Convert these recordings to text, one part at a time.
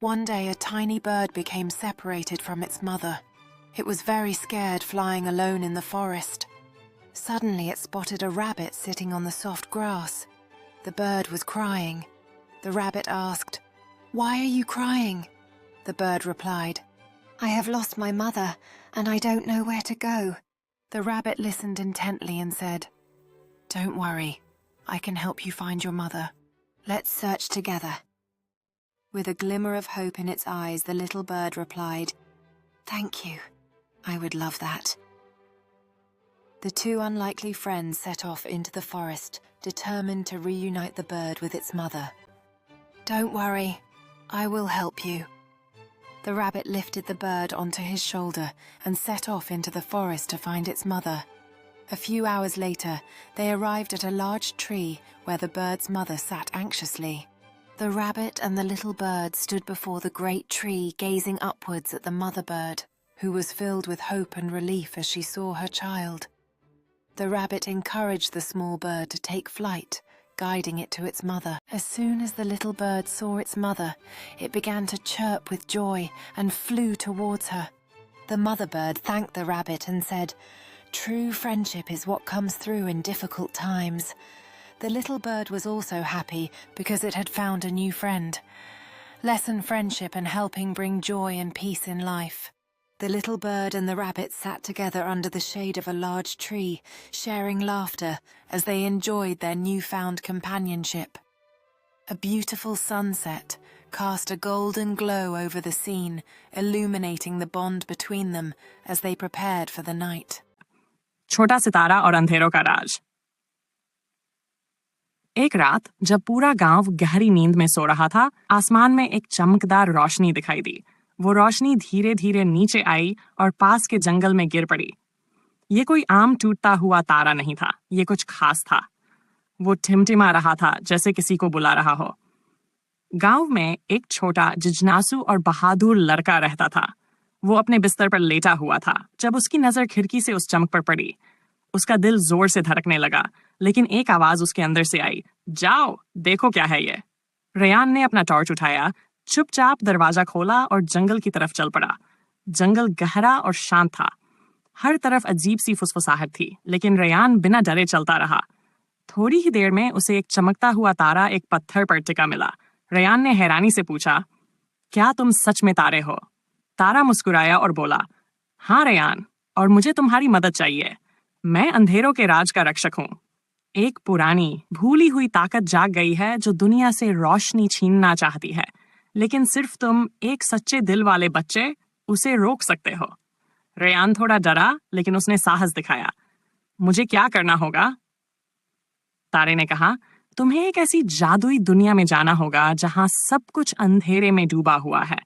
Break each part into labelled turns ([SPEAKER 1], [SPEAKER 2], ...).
[SPEAKER 1] One day, a tiny bird became separated from its mother. It was very scared flying alone in the forest. Suddenly, it spotted a rabbit sitting on the soft grass. The bird was crying. The rabbit asked, "Why are you crying?" The bird replied, "I have lost my mother, and I don't know where to go." The rabbit listened intently and said, "Don't worry, I can help you find your mother. Let's search together." With a glimmer of hope in its eyes, the little bird replied, "Thank you. I would love that." The two unlikely friends set off into the forest, determined to reunite the bird with its mother. "Don't worry, I will help you." The rabbit lifted the bird onto his shoulder and set off into the forest to find its mother. A few hours later, they arrived at a large tree where the bird's mother sat anxiously. The rabbit and the little bird stood before the great tree, gazing upwards at the mother bird, who was filled with hope and relief as she saw her child. The rabbit encouraged the small bird to take flight, guiding it to its mother. As soon as the little bird saw its mother, it began to chirp with joy and flew towards her. The mother bird thanked the rabbit and said, "True friendship is what comes through in difficult times." The little bird was also happy because it had found a new friend. Lesson friendship and helping bring joy and peace in life. The little bird and the rabbit sat together under the shade of a large tree, sharing laughter as they enjoyed their newfound companionship. A beautiful sunset cast a golden glow over the scene, illuminating the bond between them as they prepared for the night.
[SPEAKER 2] छोटा सितारा और अंधेरों का राज। एक रात जब पूरा गांव गहरी नींद में सो रहा था, आसमान में एक चमकदार रोशनी दिखाई दी। वो रोशनी धीरे धीरे नीचे आई और पास के जंगल में गिर पड़ी। ये कोई आम टूटता हुआ तारा नहीं था, ये कुछ खास था। वो टिमटिमा रहा था जैसे किसी को बुला रहा हो। गांव में एक छोटा जिज्ञासु और बहादुर लड़का रहता था। वो अपने बिस्तर पर लेटा हुआ था जब उसकी नजर खिड़की से उस चमक पर पड़ी। उसका दिल जोर से धड़कने लगा, लेकिन एक आवाज उसके अंदर से आई, "जाओ, देखो क्या है ये।" रेयान ने अपना टॉर्च उठाया, चुपचाप दरवाजा खोला और जंगल की तरफ चल पड़ा। जंगल गहरा और शांत था। हर तरफ अजीब सी फुसफुसाहट थी, लेकिन रेयान बिना डरे चलता रहा। थोड़ी ही देर में उसे एक चमकता हुआ तारा एक पत्थर पर टिका मिला। रेयान ने हैरानी से पूछा, "क्या तुम सच में तारे हो?" तारा मुस्कुराया और बोला, "हाँ रेयान, और मुझे तुम्हारी मदद चाहिए। मैं अंधेरों के राज का रक्षक हूँ। एक पुरानी, भूली हुई ताकत जाग गई है जो दुनिया से रोशनी छीनना चाहती है, लेकिन सिर्फ तुम, एक सच्चे दिल वाले बच्चे, उसे रोक सकते हो।" रेयान थोड़ा डरा, लेकिन उसने साहस दिखाया। "मुझे क्या करना होगा?" तारे ने कहा, "तुम्हें एक ऐसी जादुई दुनिया में जाना होगा जहां सब कुछ अंधेरे में डूबा हुआ है।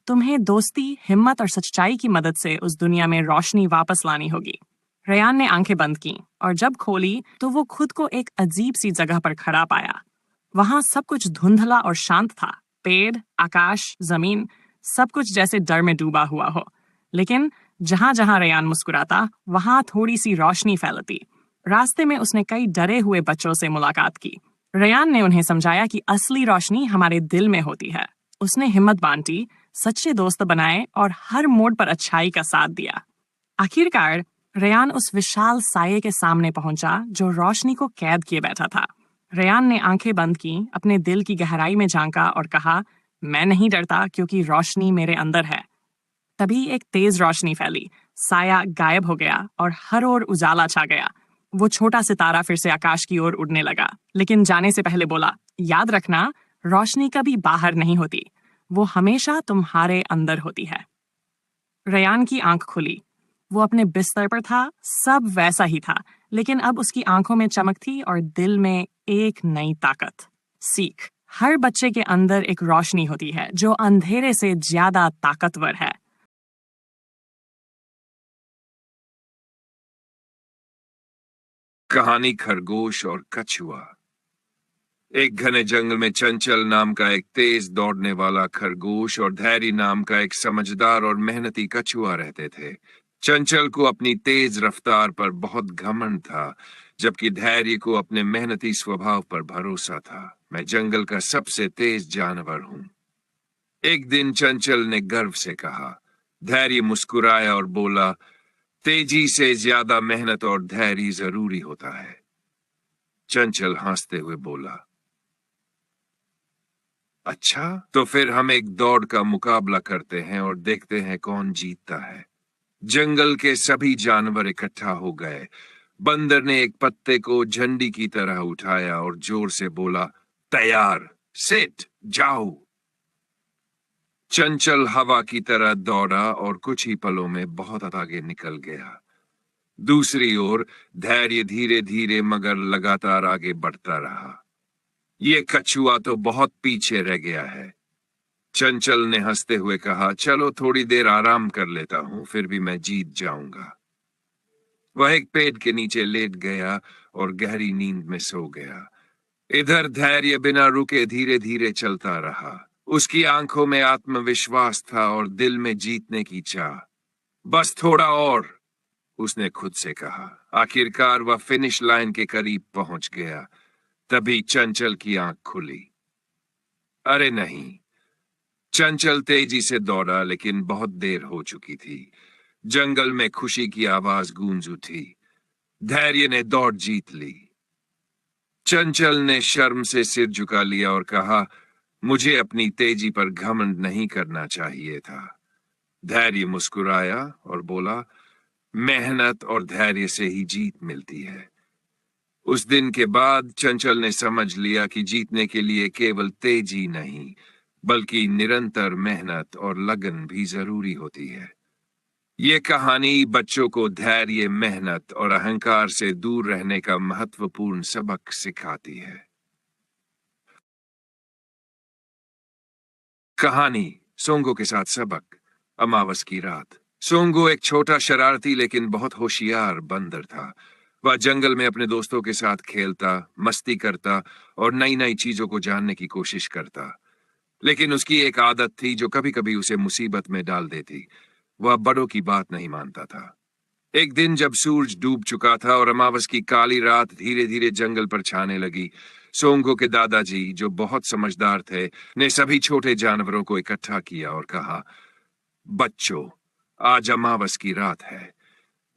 [SPEAKER 2] तुम्हें दोस्ती, हिम्मत और सच्चाई की मदद से उस दुनिया में रोशनी वापस लानी होगी।" रेयान ने आंखें बंद की और जब खोली तो वो खुद को एक अजीब सी जगह पर खड़ा पाया। वहां सब कुछ धुंधला और शांत था। पेड़, आकाश, जमीन, सब कुछ जैसे डर में डूबा हुआ हो। लेकिन जहां जहां रेयान मुस्कुराता, वहां थोड़ी सी रोशनी फैलती। रास्ते में उसने कई डरे हुए बच्चों से मुलाकात की। रेयान ने उन्हें समझाया कि असली रोशनी हमारे दिल में होती है। उसने हिम्मत बांटी, सच्चे दोस्त बनाए और हर मोड़ पर अच्छाई का साथ दिया। आखिरकार रेयान उस विशाल साये के सामने पहुंचा जो रोशनी को कैद किए बैठा था। रेयान ने आंखें बंद की, अपने दिल की गहराई में झांका और कहा, "मैं नहीं डरता क्योंकि रोशनी मेरे अंदर है।" तभी एक तेज रोशनी फैली, साया गायब हो गया और हर ओर उजाला छा गया। वो छोटा सितारा फिर से आकाश की ओर उड़ने लगा, लेकिन जाने से पहले बोला, "याद रखना, रोशनी कभी बाहर नहीं होती, वो हमेशा तुम्हारे अंदर होती है।" रेयान की आंख खुली। वो अपने बिस्तर पर था, सब वैसा ही था, लेकिन अब उसकी आंखों में चमक थी और दिल में एक नई ताकत। सीख, हर बच्चे के अंदर एक रोशनी होती है जो अंधेरे से ज्यादा ताकतवर है।
[SPEAKER 3] कहानी खरगोश और कछुआ। एक घने जंगल में चंचल नाम का एक तेज दौड़ने वाला खरगोश और धैर्य नाम का एक समझदार और मेहनती कछुआ रहते थे। चंचल को अपनी तेज रफ्तार पर बहुत घमंड था, जबकि धैर्य को अपने मेहनती स्वभाव पर भरोसा था। "मैं जंगल का सबसे तेज जानवर हूं।" एक दिन चंचल ने गर्व से कहा। धैर्य मुस्कुराया और बोला, तेजी से ज्यादा मेहनत और धैर्य जरूरी होता है। चंचल हंसते हुए बोला, अच्छा, तो फिर हम एक दौड़ का मुकाबला करते हैं और देखते हैं कौन जीतता है। जंगल के सभी जानवर इकट्ठा हो गए। बंदर ने एक पत्ते को झंडी की तरह उठाया और जोर से बोला, तैयार, सिट, जाओ। चंचल हवा की तरह दौड़ा और कुछ ही पलों में बहुत आगे निकल गया। दूसरी ओर धैर्य धीरे धीरे मगर लगातार आगे बढ़ता रहा। ये कछुआ तो बहुत पीछे रह गया है। चंचल ने हंसते हुए कहा, चलो थोड़ी देर आराम कर लेता हूं, फिर भी मैं जीत जाऊंगा। वह एक पेड़ के नीचे लेट गया और गहरी नींद में सो गया। इधर धैर्य बिना रुके धीरे धीरे चलता रहा। उसकी आंखों में आत्मविश्वास था और दिल में जीतने की चाह। बस थोड़ा और, उसने खुद से कहा। आखिरकार वह फिनिश लाइन के करीब पहुंच गया। तभी चंचल की आंख खुली। अरे नहीं, चंचल तेजी से दौड़ा, लेकिन बहुत देर हो चुकी थी। जंगल में खुशी की आवाज गूंज उठी। धैर्य ने दौड़ जीत ली। चंचल ने शर्म से सिर झुका लिया और कहा, मुझे अपनी तेजी पर घमंड नहीं करना चाहिए था। धैर्य मुस्कुराया और बोला, मेहनत और धैर्य से ही जीत मिलती है। उस दिन के बाद चंचल ने समझ लिया कि जीतने के लिए केवल तेजी नहीं, बल्कि निरंतर मेहनत और लगन भी जरूरी होती है। ये कहानी बच्चों को धैर्य, मेहनत और अहंकार से दूर रहने का महत्वपूर्ण सबक सिखाती है। कहानी सोंगो के साथ सबक। अमावस की रात। सोंगो एक छोटा, शरारती लेकिन बहुत होशियार बंदर था। वह जंगल में अपने दोस्तों के साथ खेलता, मस्ती करता और नई नई चीजों को जानने की कोशिश करता। लेकिन उसकी एक आदत थी जो कभी कभी उसे मुसीबत में डाल देती। वह बड़ों की बात नहीं मानता था। एक दिन जब सूरज डूब चुका था और अमावस की काली रात धीरे धीरे जंगल पर छाने लगी, सोंगो के दादाजी, जो बहुत समझदार थे, ने सभी छोटे जानवरों को इकट्ठा किया और कहा, बच्चों, आज अमावस की रात है।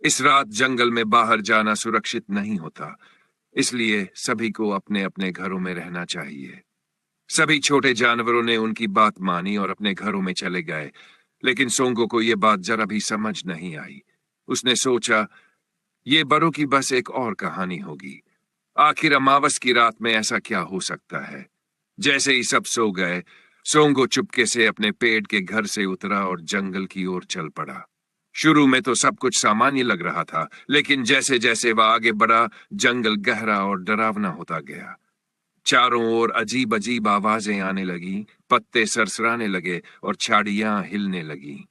[SPEAKER 3] इस रात जंगल में बाहर जाना सुरक्षित नहीं होता, इसलिए सभी को अपने अपने घरों में रहना चाहिए। सभी छोटे जानवरों ने उनकी बात मानी और अपने घरों में चले गए। लेकिन सोंगो को यह बात जरा भी समझ नहीं आई। उसने सोचा, ये बड़ों की बस एक और कहानी होगी। आखिर अमावस की रात में ऐसा क्या हो सकता है। जैसे ही सब सो गए, सोंगो चुपके से अपने पेड़ के घर से उतरा और जंगल की ओर चल पड़ा। शुरू में तो सब कुछ सामान्य लग रहा था, लेकिन जैसे जैसे वह आगे बढ़ा, जंगल गहरा और डरावना होता गया। चारों ओर अजीब अजीब आवाजें आने लगी, पत्ते सरसराने लगे और झाड़ियां हिलने लगी।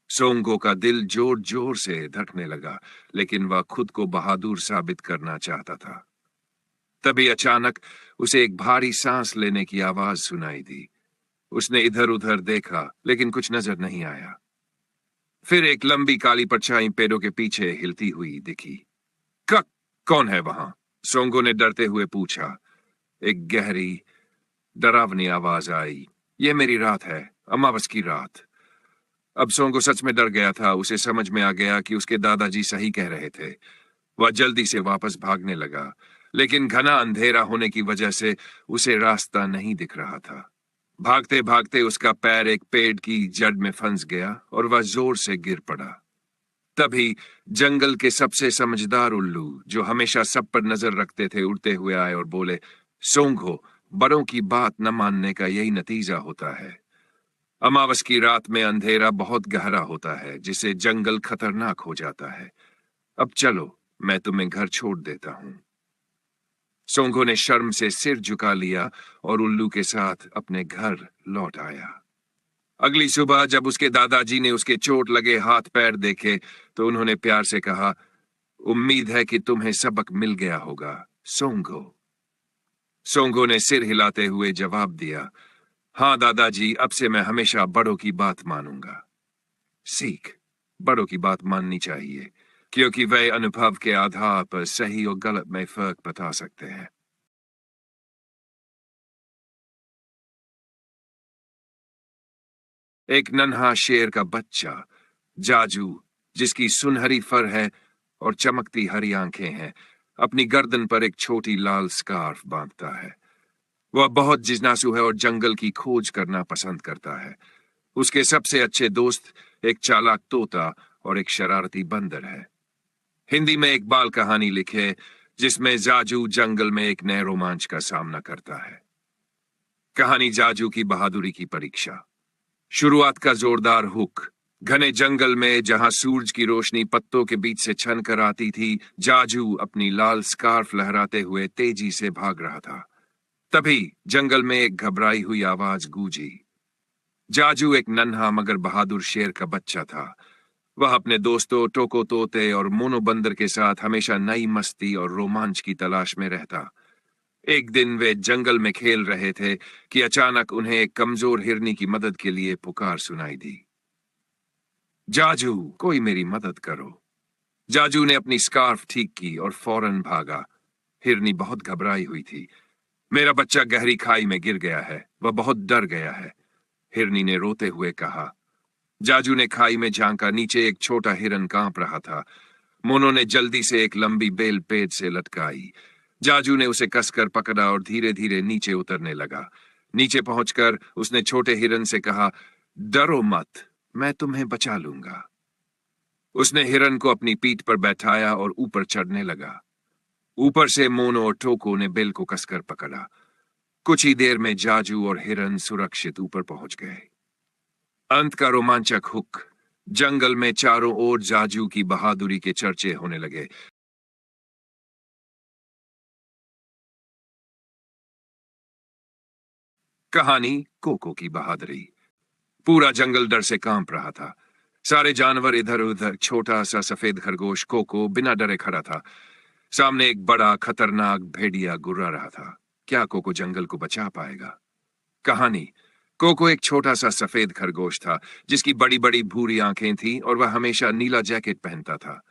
[SPEAKER 3] सोंगो का दिल जोर जोर से धड़कने लगा, लेकिन वह खुद को बहादुर साबित करना चाहता था। तभी अचानक उसे एक भारी सांस लेने की आवाज सुनाई दी। उसने इधर उधर देखा, लेकिन कुछ नजर नहीं आया। फिर एक लंबी काली परछाई पेड़ों के पीछे हिलती हुई दिखी। कौन है वहां? सोंगो ने डरते हुए पूछा। एक गहरी, डरावनी आवाज आई, ये मेरी रात है, अमावस की रात। अब सोंगो सच में डर गया था। उसे समझ में आ गया कि उसके दादाजी सही कह रहे थे। वह जल्दी से वापस भागने लगा, लेकिन घना अंधेरा होने की वजह से उसे रास्ता नहीं दिख रहा था। भागते भागते उसका पैर एक पेड़ की जड़ में फंस गया और वह जोर से गिर पड़ा। तभी जंगल के सबसे समझदार उल्लू, जो हमेशा सब पर नजर रखते थे, उड़ते हुए आए और बोले, सोंगो, बड़ों की बात न मानने का यही नतीजा होता है। अमावस की रात में अंधेरा बहुत गहरा होता है, जिससे जंगल खतरनाक हो जाता है। अब चलो, मैं तुम्हें घर छोड़ देता हूं। सोंगो ने शर्म से सिर झुका लिया और उल्लू के साथ अपने घर लौट आया। अगली सुबह जब उसके दादाजी ने उसके चोट लगे हाथ पैर देखे, तो उन्होंने प्यार से कहा, उम्मीद है कि तुम्हें सबक मिल गया होगा, सोंगो। सोंगो ने सिर हिलाते हुए जवाब दिया, हाँ दादाजी, अब से मैं हमेशा बड़ों की बात मानूंगा। सीख, बड़ों की बात माननी चाहिए, क्योंकि वे अनुभव के आधार पर सही और गलत में फर्क बता सकते हैं। एक नन्हा शेर का बच्चा जाजू, जिसकी सुनहरी फर है और चमकती हरी आंखें हैं, अपनी गर्दन पर एक छोटी लाल स्कार्फ बांधता है। वह बहुत जिज्ञासु है और जंगल की खोज करना पसंद करता है। उसके सबसे अच्छे दोस्त एक चालाक तोता और एक शरारती बंदर है। हिंदी में एक बाल कहानी लिखे जिसमें जाजू जंगल में एक नए रोमांच का सामना करता है। कहानी जाजू की बहादुरी की परीक्षा। शुरुआत का जोरदार हुक। घने जंगल में जहां सूरज की रोशनी पत्तों के बीच से छन कर आती थी, जाजू अपनी लाल स्कार्फ लहराते हुए तेजी से भाग रहा था। तभी जंगल में एक घबराई हुई आवाज गूंजी। जाजू एक नन्हा मगर बहादुर शेर का बच्चा था। वह अपने दोस्तों टोको तोते और मोनो बंदर के साथ हमेशा नई मस्ती और रोमांच की तलाश में रहता। एक दिन वे जंगल में खेल रहे थे कि अचानक उन्हें एक कमजोर हिरनी की मदद के लिए पुकार सुनाई दी। जाजू, कोई मेरी मदद करो। जाजू ने अपनी स्कार्फ ठीक की और फौरन भागा। हिरनी बहुत घबराई हुई थी। मेरा बच्चा गहरी खाई में गिर गया है, वह बहुत डर गया है, हिरनी ने रोते हुए कहा। जाजू ने खाई में झांका। नीचे एक छोटा हिरन कांप रहा था। मोनो ने जल्दी से एक लंबी बेल पेट से लटकाई। जाजू ने उसे कसकर पकड़ा और धीरे धीरे नीचे उतरने लगा। नीचे पहुंचकर उसने छोटे हिरन से कहा, डरो मत, मैं तुम्हें बचा लूंगा। उसने हिरन को अपनी पीठ पर बैठाया और ऊपर चढ़ने लगा। ऊपर से मोनो और टोको ने बेल को कसकर पकड़ा। कुछ ही देर में जाजू और हिरन सुरक्षित ऊपर पहुंच गए। अंत का रोमांचक हुक। जंगल में चारों ओर जाजू की बहादुरी के चर्चे होने लगे। कहानी कोको की बहादुरी। पूरा जंगल डर से कांप रहा था। सारे जानवर इधर उधर। छोटा सा सफेद खरगोश कोको बिना डरे खड़ा था। सामने एक बड़ा खतरनाक भेड़िया गुर्रा रहा था। क्या कोको जंगल को बचा पाएगा? कहानी। कोको एक छोटा सा सफेद खरगोश था जिसकी बड़ी बड़ी भूरी आंखें थीं और वह हमेशा नीला जैकेट पहनता था।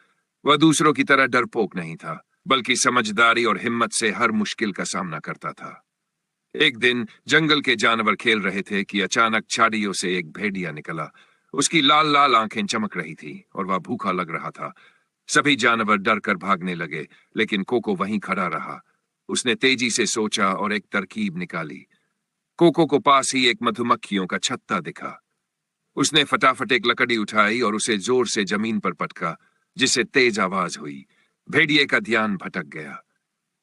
[SPEAKER 3] वह दूसरों की तरह डरपोक नहीं था, बल्कि समझदारी और हिम्मत से हर मुश्किल का सामना करता था। एक दिन जंगल के जानवर खेल रहे थे कि अचानक झाड़ियों से एक भेड़िया निकला। उसकी लाल लाल आंखें चमक रही थी और वह भूखा लग रहा था। सभी जानवर डर कर भागने लगे, लेकिन कोको वहीं खड़ा रहा। उसने तेजी से सोचा और एक तरकीब निकाली। कोको को पास ही एक मधुमक्खियों का छत्ता दिखा। उसने फटाफट एक लकड़ी उठाई और उसे जोर से जमीन पर पटका, जिससे तेज आवाज हुई। भेड़िए का ध्यान भटक गया।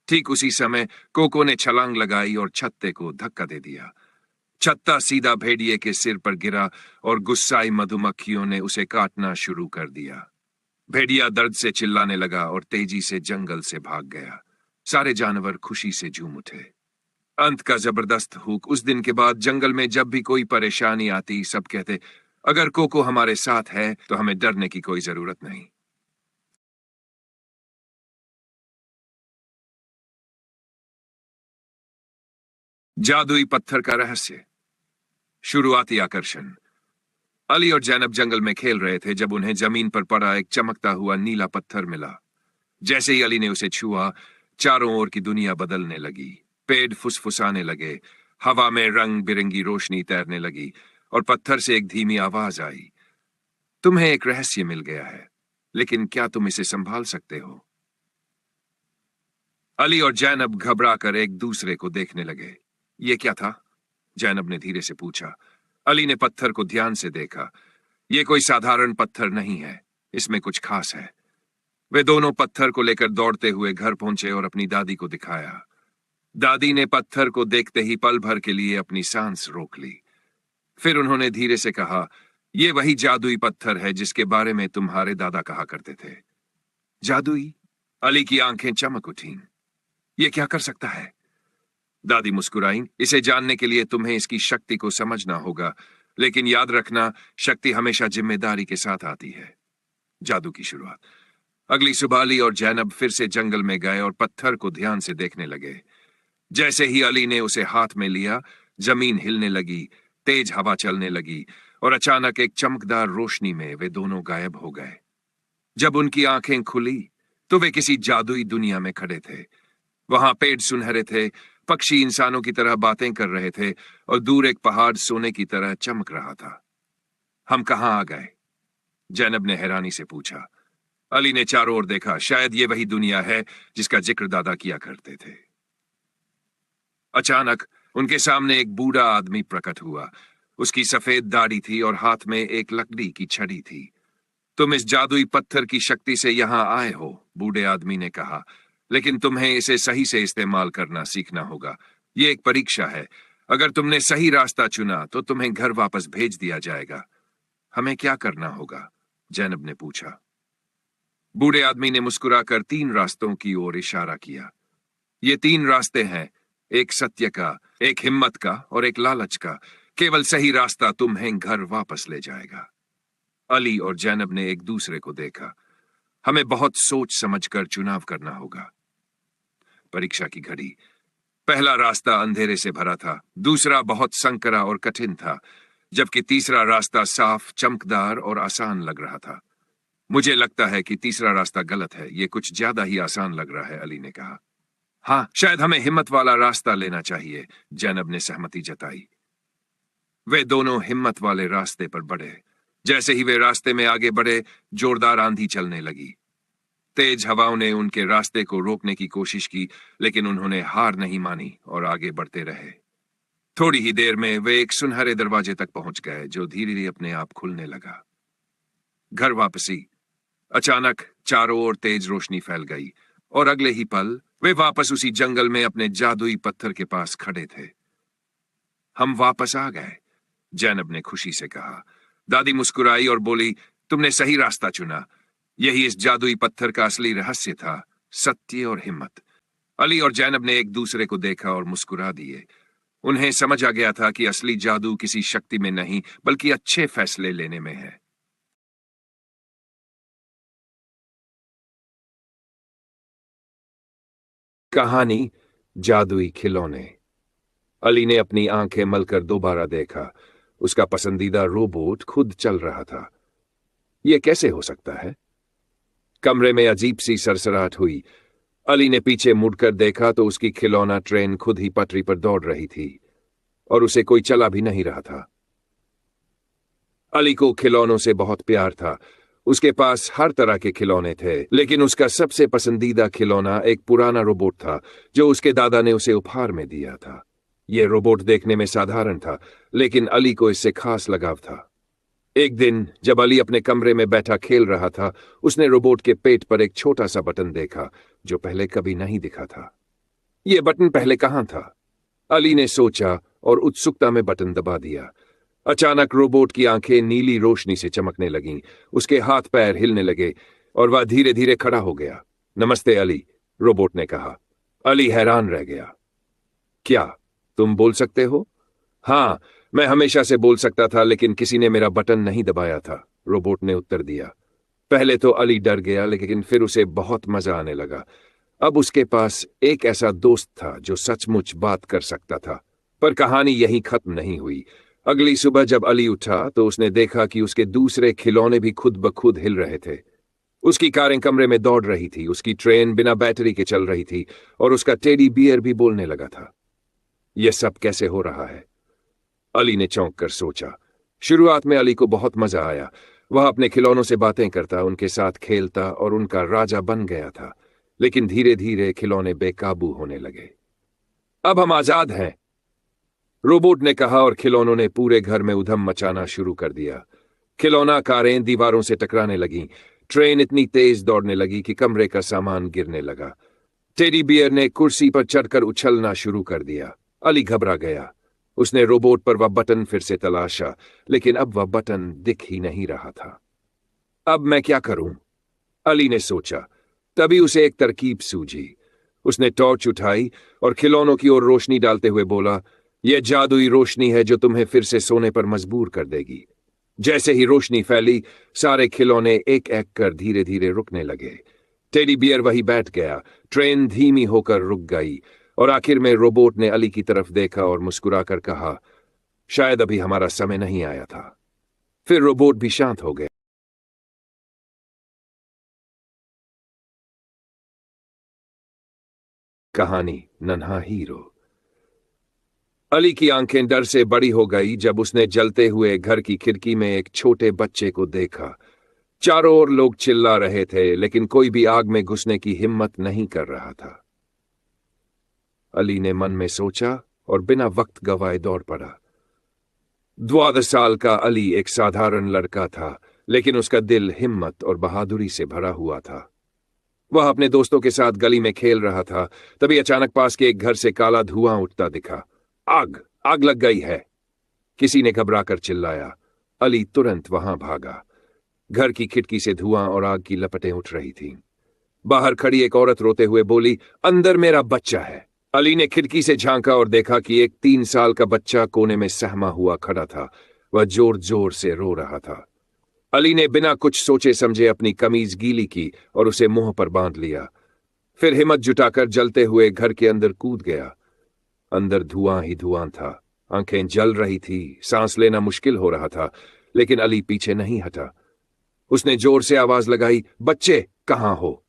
[SPEAKER 3] ठीक उसी समय कोको ने छलांग लगाई और छत्ते को धक्का दे दिया। छत्ता सीधा भेड़िए के सिर पर गिरा और गुस्साई मधुमक्खियों ने उसे काटना शुरू कर दिया। भेड़िया दर्द से चिल्लाने लगा और तेजी से जंगल से भाग गया। सारे जानवर खुशी से झूम उठे। अंत का जबरदस्त हुक। उस दिन के बाद जंगल में जब भी कोई परेशानी आती, सब कहते, अगर कोको हमारे साथ है तो हमें डरने की कोई जरूरत नहीं। जादुई पत्थर का रहस्य। शुरुआती आकर्षण। अली और जैनब जंगल में खेल रहे थे जब उन्हें जमीन पर पड़ा एक चमकता हुआ नीला पत्थर मिला। जैसे ही अली ने उसे छुआ, चारों ओर की दुनिया बदलने लगी। पेड़ फुसफुसाने लगे, हवा में रंग बिरंगी रोशनी तैरने लगी और पत्थर से एक धीमी आवाज आई, तुम्हें एक रहस्य मिल गया है, लेकिन क्या तुम इसे संभाल सकते हो? अली और जैनब घबरा कर एक दूसरे को देखने लगे। ये क्या था? जैनब ने धीरे से पूछा। अली ने पत्थर को ध्यान से देखा। यह कोई साधारण पत्थर नहीं है, इसमें कुछ खास है। वे दोनों पत्थर को लेकर दौड़ते हुए घर पहुंचे और अपनी दादी को दिखाया। दादी ने पत्थर को देखते ही पल भर के लिए अपनी सांस रोक ली। फिर उन्होंने धीरे से कहा, यह वही जादुई पत्थर है जिसके बारे में तुम्हारे दादा कहा करते थे। जादुई? अली की आंखें चमक उठीं। यह क्या कर सकता है? दादी मुस्कुराईं। इसे जानने के लिए तुम्हें इसकी शक्ति को समझना होगा, लेकिन याद रखना, शक्ति हमेशा जिम्मेदारी के साथ आती है। जादू की शुरुआत। अगली सुबह अली और जैनब फिर से जंगल में गए और पत्थर को ध्यान से देखने लगे। जैसे ही अली ने उसे हाथ में लिया, जमीन हिलने लगी, तेज हवा चलने लगी और अचानक एक चमकदार रोशनी में वे दोनों गायब हो गए। जब उनकी आंखें खुली तो वे किसी जादुई दुनिया में खड़े थे। वहां पेड़ सुनहरे थे, पक्षी इंसानों की तरह बातें कर रहे थे और दूर एक पहाड़ सोने की तरह चमक रहा था। हम कहाँ आ गए? जैनब ने हैरानी से पूछा। अली ने चारों ओर देखा। शायद ये वही दुनिया है जिसका जिक्र दादा किया करते थे। अचानक उनके सामने एक बूढ़ा आदमी प्रकट हुआ। उसकी सफेद दाढ़ी थी और हाथ में एक लकड़ी की छड़ी थी। तुम इस जादुई पत्थर की शक्ति से यहां आए हो, बूढ़े आदमी ने कहा, लेकिन तुम्हें इसे सही से इस्तेमाल करना सीखना होगा। ये एक परीक्षा है। अगर तुमने सही रास्ता चुना तो तुम्हें घर वापस भेज दिया जाएगा। हमें क्या करना होगा? जैनब ने पूछा। बूढ़े आदमी ने मुस्कुराकर 3 रास्तों की ओर इशारा किया। ये 3 रास्ते हैं, एक सत्य का, एक हिम्मत का और एक लालच का। केवल सही रास्ता तुम्हें घर वापस ले जाएगा। अली और जैनब ने एक दूसरे को देखा। हमें बहुत सोच समझकर चुनाव करना होगा। परीक्षा की घड़ी। पहला रास्ता अंधेरे से भरा था, दूसरा बहुत संकरा और कठिन था, जबकि तीसरा रास्ता साफ, चमकदार और आसान लग रहा था। मुझे लगता है कि तीसरा रास्ता गलत है। ये कुछ ज्यादा ही आसान लग रहा है, अली ने कहा। हाँ, शायद हमें हिम्मत वाला रास्ता लेना चाहिए, जैनब ने सहमति जताई। वे दोनों हिम्मत वाले रास्ते पर बढ़े। जैसे ही वे रास्ते में आगे बढ़े, जोरदार आंधी चलने लगी। तेज हवाओं ने उनके रास्ते को रोकने की कोशिश की, लेकिन उन्होंने हार नहीं मानी और आगे बढ़ते रहे। थोड़ी ही देर में वे एक सुनहरे दरवाजे तक पहुंच गए, जो धीरे धीरे अपने आप खुलने लगा। घर वापसी। अचानक चारों ओर तेज रोशनी फैल गई और अगले ही पल वे वापस उसी जंगल में अपने जादुई पत्थर के पास खड़े थे। हम वापस आ गए, जैनब ने खुशी से कहा। दादी मुस्कुराई और बोली, तुमने सही रास्ता चुना। यही इस जादुई पत्थर का असली रहस्य था, सत्य और हिम्मत। अली और जैनब ने एक दूसरे को देखा और मुस्कुरा दिए। उन्हें समझ आ गया था कि असली जादू किसी शक्ति में नहीं, बल्कि अच्छे फैसले लेने में है। कहानी जादुई खिलौने। अली ने अपनी आंखें मलकर दोबारा देखा। उसका पसंदीदा रोबोट खुद चल रहा था। यह कैसे हो सकता है? कमरे में अजीब सी सरसराहट हुई। अली ने पीछे मुड़कर देखा तो उसकी खिलौना ट्रेन खुद ही पटरी पर दौड़ रही थी और उसे कोई चला भी नहीं रहा था। अली को खिलौनों से बहुत प्यार था। उसके पास हर तरह के खिलौने थे, लेकिन उसका सबसे पसंदीदा खिलौना एक पुराना रोबोट था जो उसके दादा ने उसे उपहार में दिया था। यह रोबोट देखने में साधारण था, लेकिन अली को इससे खास लगाव था। एक दिन जब अली अपने कमरे में बैठा खेल रहा था, उसने रोबोट के पेट पर एक छोटा सा बटन देखा जो पहले कभी नहीं दिखा था। यह बटन पहले कहां था? अली ने सोचा और उत्सुकता में बटन दबा दिया। अचानक रोबोट की आंखें नीली रोशनी से चमकने लगीं, उसके हाथ पैर हिलने लगे और वह धीरे धीरे खड़ा हो गया। नमस्ते अली, रोबोट ने कहा। अली हैरान रह गया। क्या तुम बोल सकते हो? हाँ, मैं हमेशा से बोल सकता था, लेकिन किसी ने मेरा बटन नहीं दबाया था, रोबोट ने उत्तर दिया। पहले तो अली डर गया, लेकिन फिर उसे बहुत मजा आने लगा। अब उसके पास एक ऐसा दोस्त था जो सचमुच बात कर सकता था। पर कहानी यहीं खत्म नहीं हुई। अगली सुबह जब अली उठा तो उसने देखा कि उसके दूसरे खिलौने भी खुद ब खुद हिल रहे थे। उसकी कारें कमरे में दौड़ रही थी, उसकी ट्रेन बिना बैटरी के चल रही थी और उसका टेडी बियर भी बोलने लगा था। यह सब कैसे हो रहा है? अली ने चौंक कर सोचा। शुरुआत में अली को बहुत मजा आया। वह अपने खिलौनों से बातें करता, उनके साथ खेलता और उनका राजा बन गया था। लेकिन धीरे धीरे खिलौने बेकाबू होने लगे। अब हम आजाद हैं, रोबोट ने कहा और खिलौनों ने पूरे घर में उधम मचाना शुरू कर दिया। खिलौना कारें दीवारों से टकराने लगीं। ट्रेन इतनी तेज दौड़ने लगी कि कमरे का सामान गिरने लगा। टेडी बियर ने कुर्सी पर चढ़कर उछलना शुरू कर दिया। अली घबरा गया। उसने रोबोट पर वह बटन फिर से तलाशा, लेकिन अब वह बटन दिख ही नहीं रहा था। अब मैं क्या करूं? अली ने सोचा। तभी उसे एक तरकीब सूझी। उसने टॉर्च उठाई और खिलौनों की ओर रोशनी डालते हुए बोला, यह जादुई रोशनी है जो तुम्हें फिर से सोने पर मजबूर कर देगी। जैसे ही रोशनी फैली, सारे खिलौने एक एक कर धीरे धीरे रुकने लगे। टेडी बियर वहीं बैठ गया। ट्रेन धीमी होकर रुक गई और आखिर में रोबोट ने अली की तरफ देखा और मुस्कुराकर कहा, शायद अभी हमारा समय नहीं आया था। फिर रोबोट भी शांत हो गया। कहानी नन्हा हीरो। अली की आंखें डर से बड़ी हो गई जब उसने जलते हुए घर की खिड़की में एक छोटे बच्चे को देखा। चारों ओर लोग चिल्ला रहे थे, लेकिन कोई भी आग में घुसने की हिम्मत नहीं कर रहा था। अली ने मन में सोचा और बिना वक्त गवाए दौड़ पड़ा। 12 साल का अली एक साधारण लड़का था, लेकिन उसका दिल हिम्मत और बहादुरी से भरा हुआ था। वह अपने दोस्तों के साथ गली में खेल रहा था। तभी अचानक पास के एक घर से काला धुआं उठता दिखा। आग आग लग गई है, किसी ने घबराकर चिल्लाया। अली तुरंत वहां भागा। घर की खिड़की से धुआं और आग की लपटें उठ रही थीं। बाहर खड़ी एक औरत रोते हुए बोली, अंदर मेरा बच्चा है। अली ने खिड़की से झांका और देखा कि एक 3 साल का बच्चा कोने में सहमा हुआ खड़ा था। वह जोर जोर से रो रहा था। अली ने बिना कुछ सोचे समझे अपनी कमीज गीली की और उसे मुंह पर बांध लिया। फिर हिम्मत जुटाकर जलते हुए घर के अंदर कूद गया। अंदर धुआं ही धुआं था। आंखें जल रही थी, सांस लेना मुश्किल हो रहा था, लेकिन अली पीछे नहीं हटा। उसने जोर से आवाज लगाई, बच्चे कहां हो?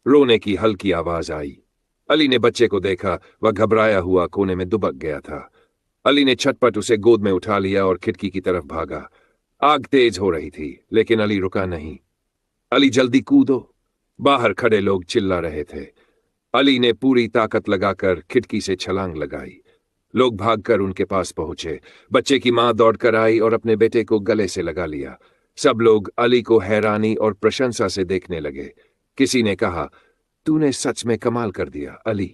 [SPEAKER 3] रोने की हल्की आवाज आई। अली ने बच्चे को देखा। वह घबराया हुआ कोने में दुबक गया था। अली ने झटपट उसे गोद में उठा लिया और खिड़की की तरफ भागा। आग तेज हो रही थी, लेकिन अली रुका नहीं। अली जल्दी कूदो। बाहर खड़े लोग चिल्ला रहे थे। अली ने पूरी ताकत लगाकर खिड़की से छलांग लगाई। लोग भागकर उनके पास पहुंचे। बच्चे की मां दौड़कर आई और अपने बेटे को गले से लगा लिया। सब लोग अली को हैरानी और प्रशंसा से देखने लगे। किसी ने कहा, तूने सच में कमाल कर दिया अली।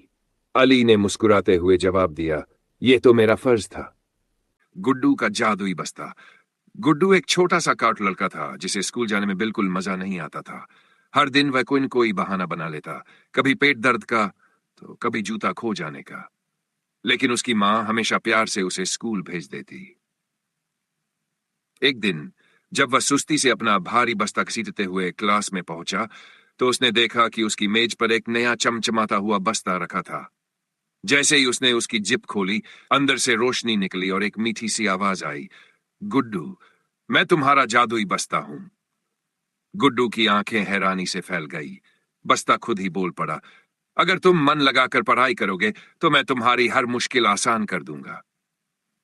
[SPEAKER 3] अली ने मुस्कुराते हुए जवाब दिया, यह तो मेरा फर्ज था। गुड्डू का जादुई बस्ता। गुड्डू एक छोटा सा काट लड़का था जिसे स्कूल जाने में बिल्कुल मजा नहीं आता था। हर दिन वह कोई न कोई बहाना बना लेता, कभी पेट दर्द का तो कभी जूता खो जाने का। लेकिन उसकी मां हमेशा प्यार से उसे स्कूल भेज देती। एक दिन जब वह सुस्ती से अपना भारी बस्ता घसीटते हुए क्लास में पहुंचा, तो उसने देखा कि उसकी मेज पर एक नया चमचमाता हुआ बस्ता रखा था। जैसे ही उसने उसकी जिप खोली, अंदर से रोशनी निकली और एक मीठी सी आवाज आई, गुड्डू, मैं तुम्हारा जादुई बस्ता हूं। गुड्डू की आंखें हैरानी से फैल गई। बस्ता खुद ही बोल पड़ा, अगर तुम मन लगाकर पढ़ाई करोगे तो मैं तुम्हारी हर मुश्किल आसान कर दूंगा।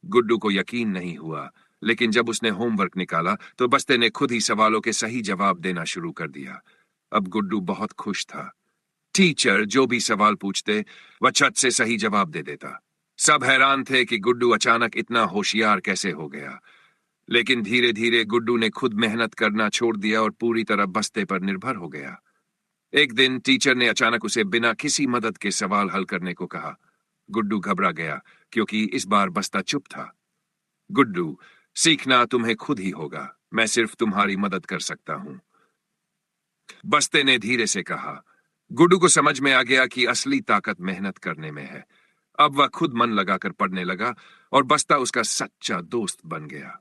[SPEAKER 3] गुड्डू को यकीन नहीं हुआ, लेकिन जब उसने होमवर्क निकाला तो बस्ते ने खुद ही सवालों के सही जवाब देना शुरू कर दिया। अब गुड्डू बहुत खुश था। टीचर जो भी सवाल पूछते, वह छत से सही जवाब दे देता। सब हैरान थे कि गुड्डू अचानक इतना होशियार कैसे हो गया। लेकिन धीरे धीरे गुड्डू ने खुद मेहनत करना छोड़ दिया और पूरी तरह बस्ते पर निर्भर हो गया। एक दिन टीचर ने अचानक उसे बिना किसी मदद के सवाल हल करने को कहा। गुड्डू घबरा गया, क्योंकि इस बार बस्ता चुप था। गुड्डू, सीखना तुम्हें खुद ही होगा, मैं सिर्फ तुम्हारी मदद कर सकता हूं, बस्ते ने धीरे से कहा। गुड्डू को समझ में आ गया कि असली ताकत मेहनत करने में है। अब वह खुद मन लगाकर पढ़ने लगा और बस्ता उसका सच्चा दोस्त बन गया।